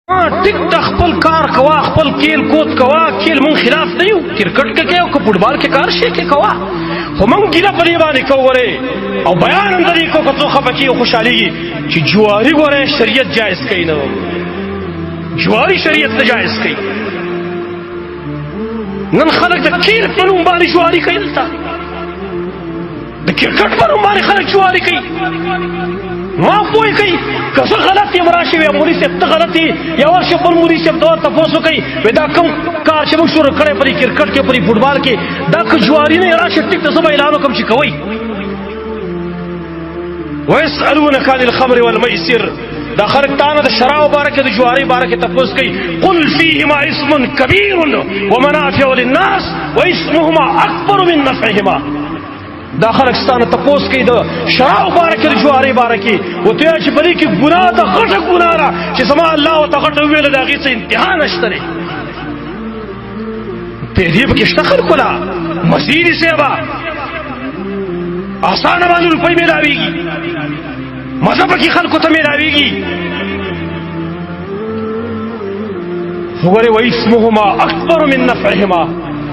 ټیک ټاک خپل کار کوا، خپل کیل کود کوا. کیل مون خلاف نه یو، کرکټ کې کوي او فوټبال کې کار شي کې کوا، خو مونږ ګیله په دې باندې کوو ورې او بیان هم درې کو کتو خپکی او خوشحالي چې جواری ورې شریعت جایز کوي نه، جواری شریعت نه جایز کوي. نن خلک د کیل په نوم باندې جواری کوي، دلته د کرکټ په نوم باندې خلک جواری کوي. ما پوه کوي که زه غلط یم راشي وي مولوي صاحب ته غلط یې یا ورشه بل مولوي صاحب ته تپوس وکړي وایي دا کوم کار چې موږ شروع کړی په دې کرکټ کې په دې فوټبال کې دا که جواري نه راشي ټیک ته زه به اعلان وکړم چې کوئ. ویسألونک عن الخمر والمیسر، دا خلک تانه د شراب باره کې د جواري باره کې تپوس کوي. قل فیهما اسم کبیر ومنافع للناس واسمهما اکبر من نفعهما. دا خلک ستانه تپوس کوي د شراب باره کې د جواري باره کې، ورته وایي چې په دې کې ګناه ده، غټه ګناه ده چې زما الله ورته غټه وویله، د هغې څه انتها نشته دی. پیدې پکې شته خلکو له مزیدي صاحبه اسانه باندې روپۍ میلاوېږي، مزه پکې خلکو ته میلاوېږي. وګورئ واسمهما اکبر من نفعهما،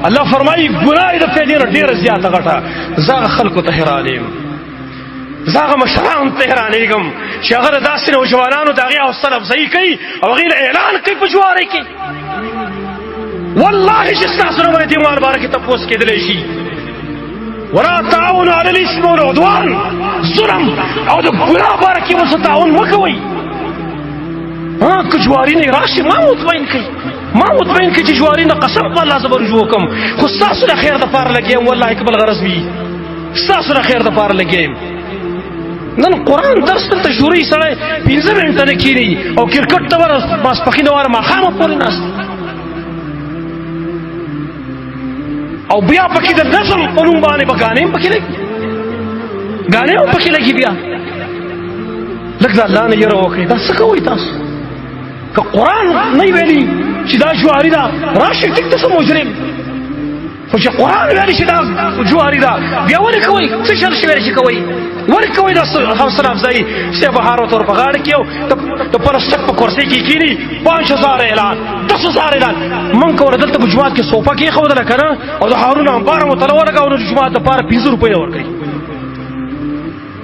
الله فرمایي ګناه د پیدې نه ډېره زیاته غټه. زه هغه خلکو ته حیران یم، زه هغه مشرانو ته حیرانېږم چې هغه د داسې نوجوانانو د هغې حوصله افزایي کوي او هغې له اعلان کوي په جوارۍ کې. والله چې ستاسو نه باندې دې مال باره کې تپوس کېدلی شي. ولا تعاونوا على الاثم والعدوان، ظلم او د ګناه باره کې ورسره تعاون مه کوئ. که جواري نه راشي ما مطمئن کوي، ما مطمئن کوي چې جواري نه قسم په الله زه به رجوع وکړم، خو ستاسو د خیر دپاره لګیا یم. والله که بل غرض وي ستاسو د خیر دپاره لګیا یم. نن قرآن درس دلته شروع سړی 15 منټه نه کښېني او کرکټ ته به ماسپښین واره ماښامه پورې ناست او بیا پکې د نظم په نوم باندې به ګانې هم پکې لګي، ګانې هم پکې لګي. بیا لږ د الله نه یره وکړئ. دا څه کوئ تاسو؟ که قرآن نه ویلي چې دا جواري ده راشي ټیک ته څه مجرم، خو چې قرآن ویلي چې دا جواري ده بیا ولې کوئ؟ څه شر شوی چې کوئ؟ ولې کوئ دا حوصله افزایي؟ چې بهار ورته ور په غاړه کې د پلسټک په کرسۍ کې کښېني 5000 اعلان 10000 اعلان. موږ کوله دلته په جومات کې صوفه کېښودله که نه او د هارون امباره مو تله ولګوه نو د جومات دپاره 15 روپۍ نه ورکوي،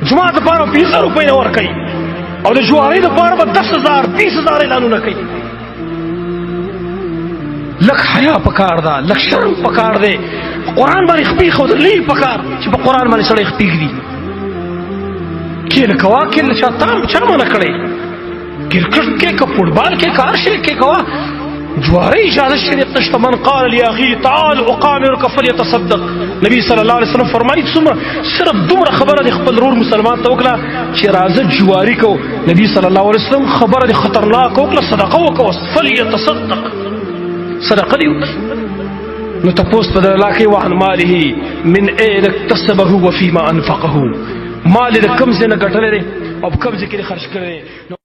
جومات دپاره 15 روپۍ نه ورکوي او د جوارۍ دپاره به 10000 20000 اعلانونه کوي. لږ حیا پکار ده، لږ شرم پکار دی. قرآن باندې خپې ښودلی پکار چې په قرآن باندې سړی خپې ږدي. کیله کوا کیله چا منع کړی؟ کرکټ کې که فوټبال کې کار شي کې کوا، جوارۍ اجازه شریعت نشته. من قال لاخي تعال اقامرك فليتصدق، نبی صلی الله علیه وسلم فرمایي څومره صرف دومره خبره د خپل رور مسلمان ته وکړه چې راځه جواري کو. نبی صلی الله علیه وسلم خبره د خطرناک وکړه، صدقه وکړه، فليتصدق، صدقه دی وکړه. نو تپوس په دغه علاقې وعن ماله من اين اکتسبه وفيما انفقه، مال د کوم ځای نه ګټلی دی او په کوم ځای کې خرج کړی دی.